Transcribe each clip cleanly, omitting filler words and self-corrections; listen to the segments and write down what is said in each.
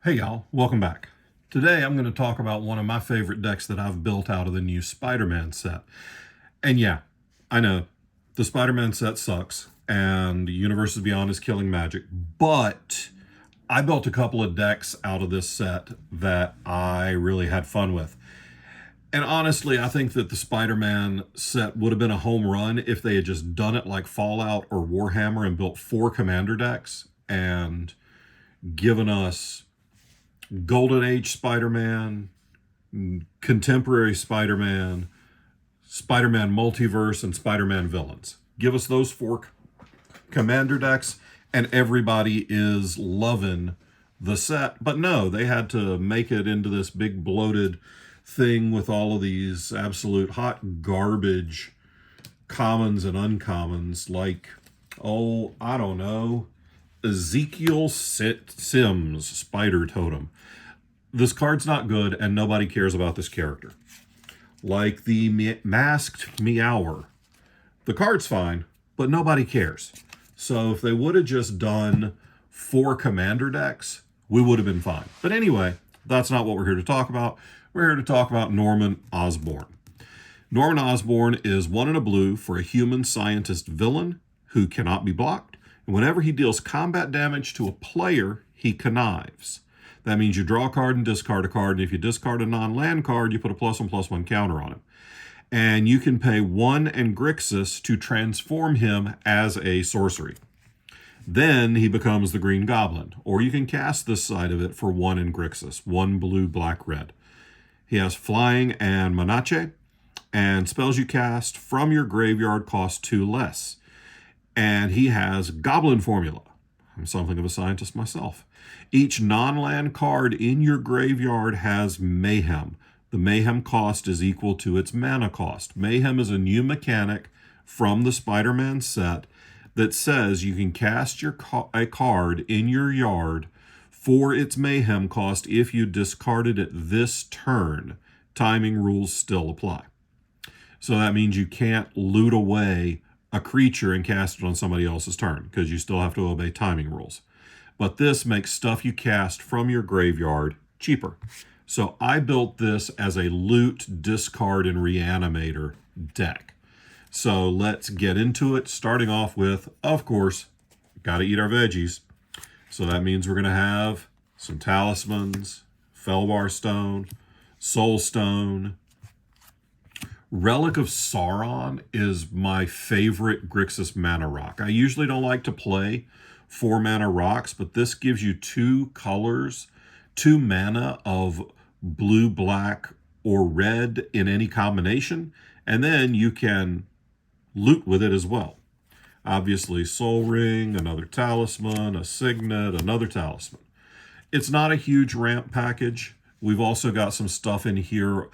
Hey y'all, welcome back. Today I'm going to talk about one of my favorite decks that I've built out of the new Spider-Man set. And yeah, I know, the Spider-Man set sucks, and Universes Beyond is killing Magic, but I built a couple of decks out of this set that I really had fun with. And honestly, I think that the Spider-Man set would have been a home run if they had just done it like Fallout or Warhammer and built 4 commander decks and given us Golden Age Spider-Man, Contemporary Spider-Man, Spider-Man Multiverse, and Spider-Man Villains. Give us those 4 commander decks, and everybody is loving the set. But no, they had to make it into this big bloated thing with all of these absolute hot garbage commons and uncommons like, oh, I don't know, Ezekiel Sims Spider Totem. This card's not good, and nobody cares about this character. Like the Masked Meower. The card's fine, but nobody cares. So if they would have just done 4 commander decks, we would have been fine. But anyway, that's not what we're here to talk about. We're here to talk about Norman Osborne. Norman Osborne is 1 and a blue for a human scientist villain who cannot be blocked. And whenever he deals combat damage to a player, he connives. That means you draw a card and discard a card, and if you discard a non-land card, you put a +1/+1 counter on it. And you can pay 1 and Grixis to transform him as a sorcery. Then he becomes the Green Goblin, or you can cast this side of it for 1 and Grixis, 1 blue, black, red. He has Flying and Manache, and spells you cast from your graveyard cost 2 less. And he has Goblin Formula. I'm something of a scientist myself. Each non-land card in your graveyard has Mayhem. The Mayhem cost is equal to its mana cost. Mayhem is a new mechanic from the Spider-Man set that says you can cast a card in your yard for its Mayhem cost if you discarded it this turn. Timing rules still apply. So that means you can't loot away a creature and cast it on somebody else's turn, because you still have to obey timing rules. But this makes stuff you cast from your graveyard cheaper. So I built this as a loot, discard, and reanimator deck. So let's get into it, starting off with, of course, got to eat our veggies. So that means we're going to have some talismans, Felbar Stone, Soul Stone. Relic of Sauron is my favorite Grixis mana rock. I usually don't like to play 4 mana rocks, but this gives you 2 colors, 2 mana of blue, black, or red in any combination, and then you can loot with it as well. Obviously, Soul Ring, another talisman, a signet, another talisman. It's not a huge ramp package. We've also got some stuff in here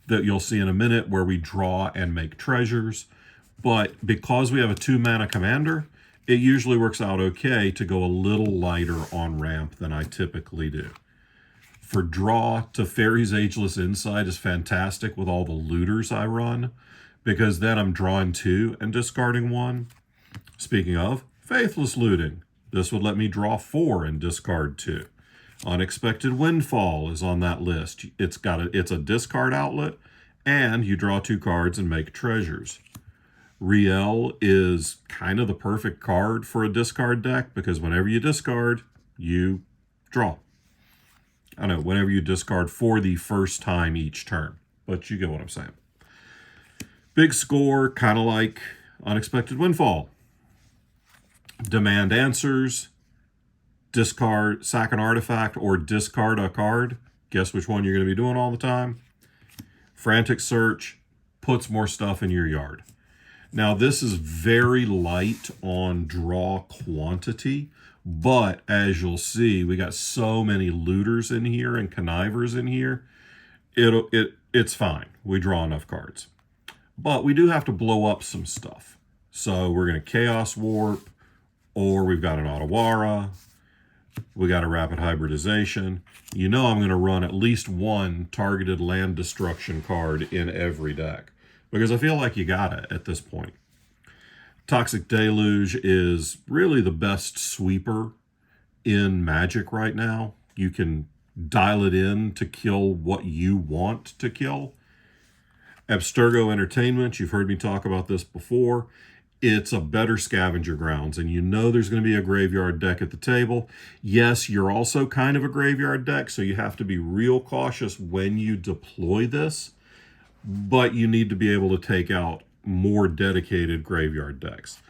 that you'll see in a minute where we draw and make treasures. But because we have a 2 mana commander, it usually works out okay to go a little lighter on ramp than I typically do. For draw, Teferi's Ageless Insight is fantastic with all the looters I run, because then I'm drawing 2 and discarding 1. Speaking of, Faithless Looting. This would let me draw 4 and discard 2. Unexpected Windfall is on that list. It's a discard outlet, and you draw 2 cards and make treasures. Riel is kind of the perfect card for a discard deck, because whenever you discard, you draw. I know, whenever you discard for the first time each turn, but you get what I'm saying. Big score, kind of like Unexpected Windfall. Demand Answers. Discard, sack an artifact, or discard a card. Guess which one you're going to be doing all the time. Frantic Search puts more stuff in your yard. Now, this is very light on draw quantity, but as you'll see, we got so many looters in here and connivers in here. It's fine. We draw enough cards. But we do have to blow up some stuff. So we're going to Chaos Warp, or we've got an Otawara. We got a Rapid Hybridization. You know I'm going to run at least 1 targeted land destruction card in every deck, because I feel like you got it at this point. Toxic Deluge is really the best sweeper in Magic right now. You can dial it in to kill what you want to kill. Abstergo Entertainment, you've heard me talk about this before. It's a better scavenger grounds, and you know there's going to be a graveyard deck at the table. Yes, you're also kind of a graveyard deck, so you have to be real cautious when you deploy this, but you need to be able to take out more dedicated graveyard decks.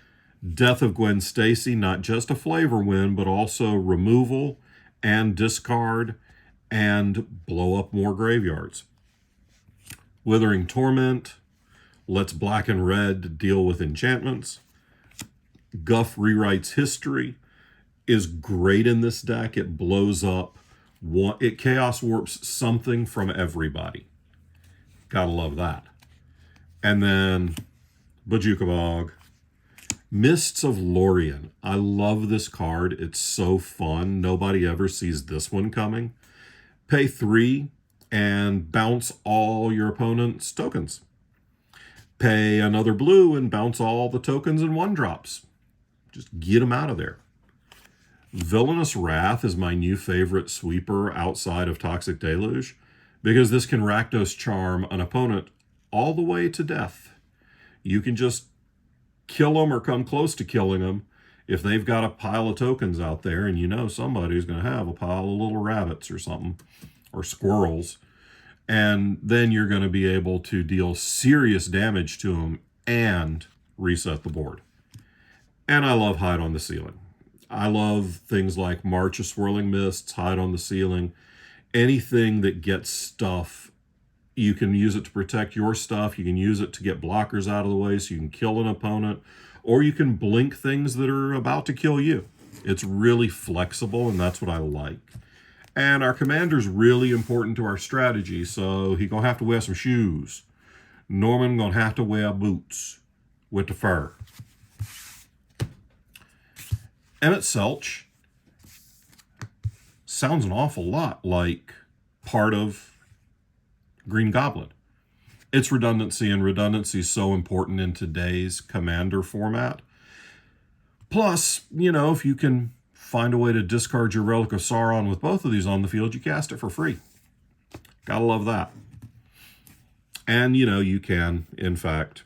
Death of Gwen Stacy, not just a flavor win, but also removal and discard and blow up more graveyards. Withering Torment lets black and red deal with enchantments. Guff Rewrites History is great in this deck. It blows up. It chaos warps something from everybody. Gotta love that. And then Bojuka Bog. Mists of Lorien. I love this card. It's so fun. Nobody ever sees this one coming. Pay 3 and bounce all your opponent's tokens. Pay another blue and bounce all the tokens in 1-drops. Just get them out of there. Villainous Wrath is my new favorite sweeper outside of Toxic Deluge, because this can Rakdos Charm an opponent all the way to death. You can just kill them or come close to killing them if they've got a pile of tokens out there, and you know somebody's going to have a pile of little rabbits or something, or squirrels, and then you're going to be able to deal serious damage to them and reset the board. And I love Hide on the Ceiling. I love things like March of Swirling Mists, Hide on the Ceiling, anything that gets stuff. You can use it to protect your stuff. You can use it to get blockers out of the way so you can kill an opponent, or you can blink things that are about to kill you. It's really flexible, and that's what I like. And our commander's really important to our strategy, so he's going to have to wear some shoes. Norman going to have to wear boots with the fur. Emmett Selch sounds an awful lot like part of Green Goblin. It's redundancy, and redundancy is so important in today's commander format. Plus, you know, if you can find a way to discard your Relic of Sauron with both of these on the field, you cast it for free. Gotta love that. And, you know, you can, in fact,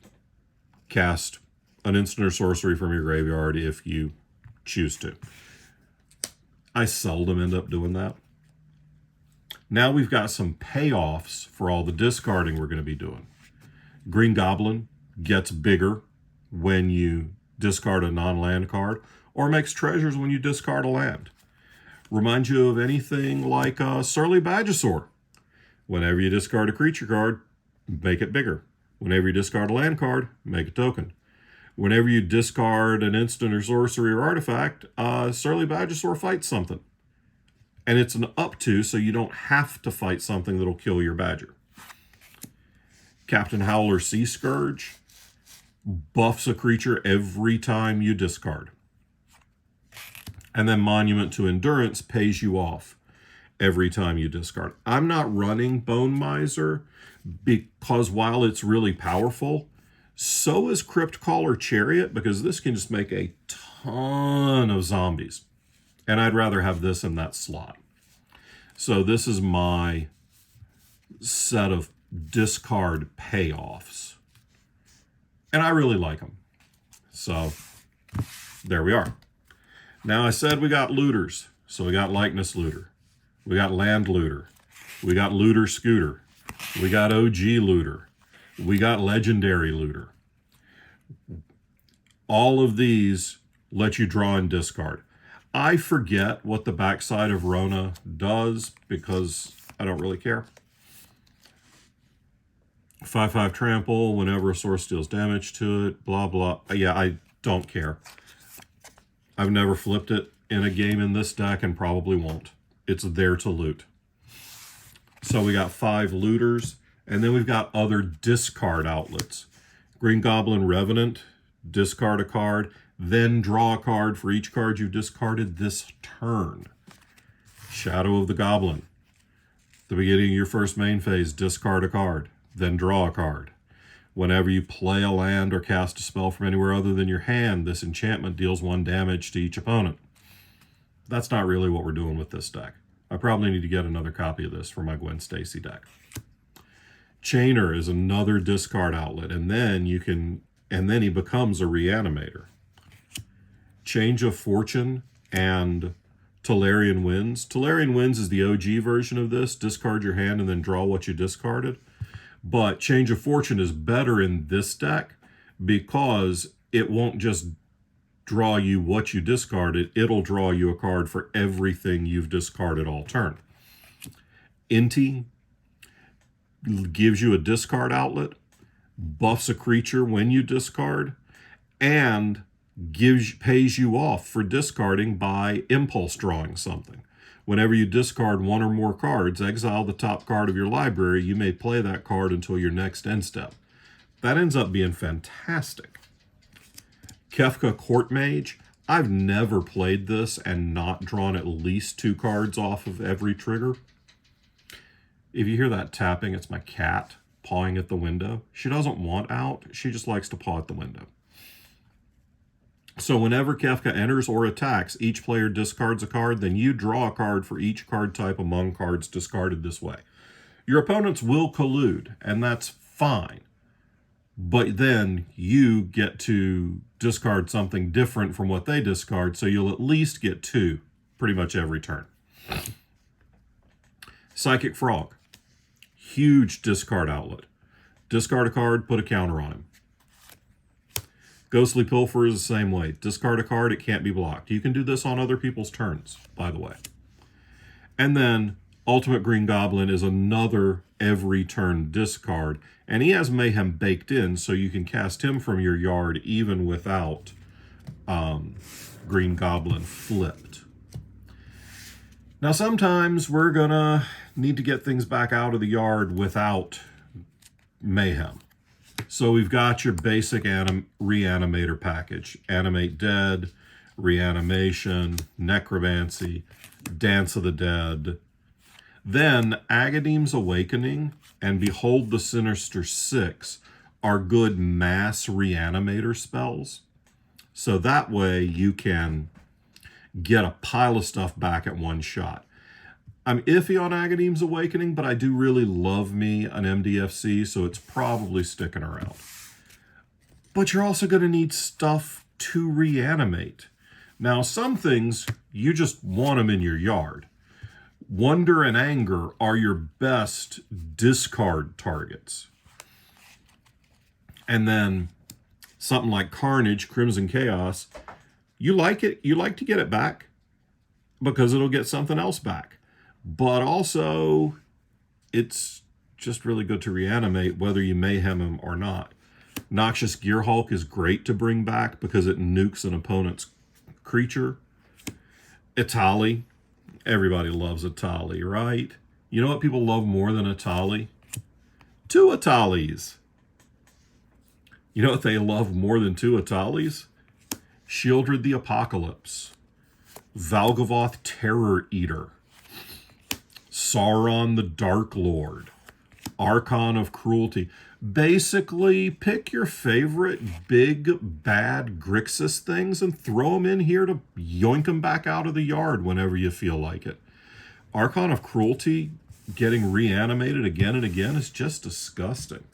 cast an instant or sorcery from your graveyard if you choose to. I seldom end up doing that. Now we've got some payoffs for all the discarding we're going to be doing. Green Goblin gets bigger when you discard a non-land card, or makes treasures when you discard a land. Reminds you of anything like Surly Badgesaur. Whenever you discard a creature card, make it bigger. Whenever you discard a land card, make a token. Whenever you discard an instant or sorcery or artifact, Surly Badgesaur fights something. And it's an up to, so you don't have to fight something that'll kill your badger. Captain Howler Sea Scourge buffs a creature every time you discard. And then Monument to Endurance pays you off every time you discard. I'm not running Bone Miser because while it's really powerful, so is Crypt Caller Chariot, because this can just make a ton of zombies. And I'd rather have this in that slot. So this is my set of discard payoffs. And I really like them. So there we are. Now I said we got looters. So we got Likeness Looter. We got Land Looter. We got Looter Scooter. We got OG Looter. We got Legendary Looter. All of these let you draw and discard. I forget what the backside of Rona does because I don't really care. 5/5 trample whenever a source deals damage to it, blah, blah. Yeah, I don't care. I've never flipped it in a game in this deck and probably won't. It's there to loot. So we got 5 looters, and then we've got other discard outlets. Green Goblin Revenant, discard a card, then draw a card for each card you've discarded this turn. Shadow of the Goblin. At the beginning of your first main phase, discard a card, then draw a card. Whenever you play a land or cast a spell from anywhere other than your hand, this enchantment deals 1 damage to each opponent. That's not really what we're doing with this deck. I probably need to get another copy of this for my Gwen Stacy deck. Chainer is another discard outlet, and then he becomes a reanimator. Change of Fortune and Tolarian Winds. Tolarian Winds is the OG version of this. Discard your hand and then draw what you discarded. But Change of Fortune is better in this deck because it won't just draw you what you discarded. It'll draw you a card for everything you've discarded all turn. Inti gives you a discard outlet, buffs a creature when you discard, and pays you off for discarding by impulse drawing something. Whenever you discard one or more cards, exile the top card of your library. You may play that card until your next end step. That ends up being fantastic. Kefka Court Mage. I've never played this and not drawn at least 2 cards off of every trigger. If you hear that tapping, it's my cat pawing at the window. She doesn't want out. She just likes to paw at the window. So whenever Kefka enters or attacks, each player discards a card, then you draw a card for each card type among cards discarded this way. Your opponents will collude, and that's fine. But then you get to discard something different from what they discard, so you'll at least get 2 pretty much every turn. Psychic Frog. Huge discard outlet. Discard a card, put a counter on him. Ghostly Pilfer is the same way. Discard a card, it can't be blocked. You can do this on other people's turns, by the way. And then Ultimate Green Goblin is another every turn discard, and he has Mayhem baked in, so you can cast him from your yard even without Green Goblin flipped. Now sometimes we're gonna need to get things back out of the yard without Mayhem. So we've got your basic reanimator package. Animate Dead, Reanimation, Necromancy, Dance of the Dead. Then Agadeem's Awakening and Behold the Sinister Six are good mass reanimator spells. So that way you can get a pile of stuff back at one shot. I'm iffy on Agadeem's Awakening, but I do really love me an MDFC, so it's probably sticking around. But you're also going to need stuff to reanimate. Now, some things, you just want them in your yard. Wonder and Anger are your best discard targets. And then something like Carnage, Crimson Chaos, you like it, you like to get it back because it'll get something else back. But also, it's just really good to reanimate whether you mayhem him or not. Noxious Gearhulk is great to bring back because it nukes an opponent's creature. Itali. Everybody loves Itali, right? You know what people love more than Itali? 2 Italis. You know what they love more than 2 Italis? Shieldred the Apocalypse. Valgavoth Terror Eater. Sauron the Dark Lord, Archon of Cruelty. Basically, pick your favorite big, bad Grixis things and throw them in here to yoink them back out of the yard whenever you feel like it. Archon of Cruelty getting reanimated again and again is just disgusting.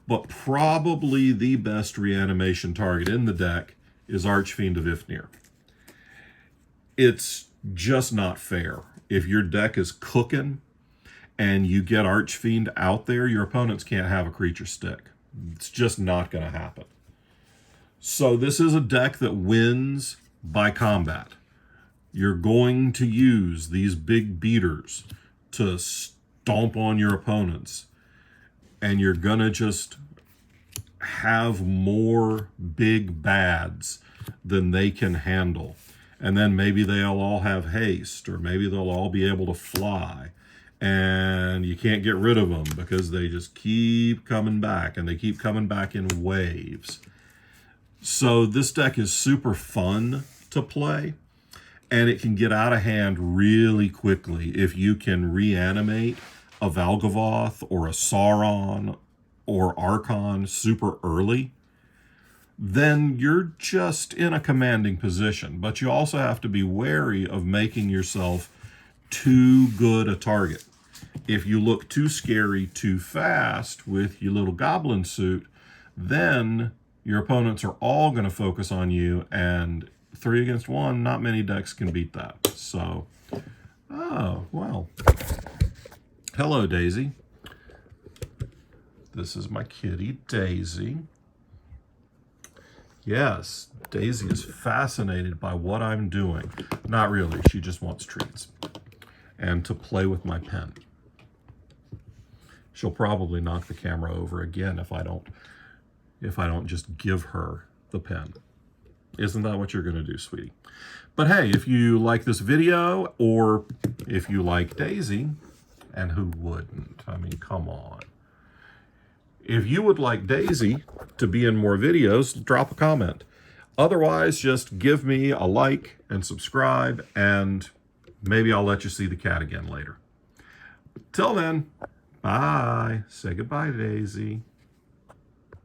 But probably the best reanimation target in the deck is Archfiend of Ifnir. It's just not fair. If your deck is cooking and you get Archfiend out there, your opponents can't have a creature stick. It's just not going to happen. So this is a deck that wins by combat. You're going to use these big beaters to stomp on your opponents. And you're going to just have more big bads than they can handle. And then maybe they'll all have haste, or maybe they'll all be able to fly. And you can't get rid of them because they just keep coming back, and they keep coming back in waves. So this deck is super fun to play, and it can get out of hand really quickly if you can reanimate a Valgavoth or a Sauron or Archon super early. Then you're just in a commanding position. But you also have to be wary of making yourself too good a target. If you look too scary too fast with your little goblin suit, then your opponents are all going to focus on you, and 3 against 1, not many decks can beat that. So, oh, well. Hello, Daisy. This is my kitty, Daisy. Yes, Daisy is fascinated by what I'm doing. Not really, she just wants treats. And to play with my pen. She'll probably knock the camera over again if I don't just give her the pen. Isn't that what you're going to do, sweetie? But hey, if you like this video, or if you like Daisy, and who wouldn't? I mean, come on. If you would like Daisy to be in more videos, drop a comment. Otherwise, just give me a like and subscribe, and maybe I'll let you see the cat again later. Till then, bye. Say goodbye, Daisy.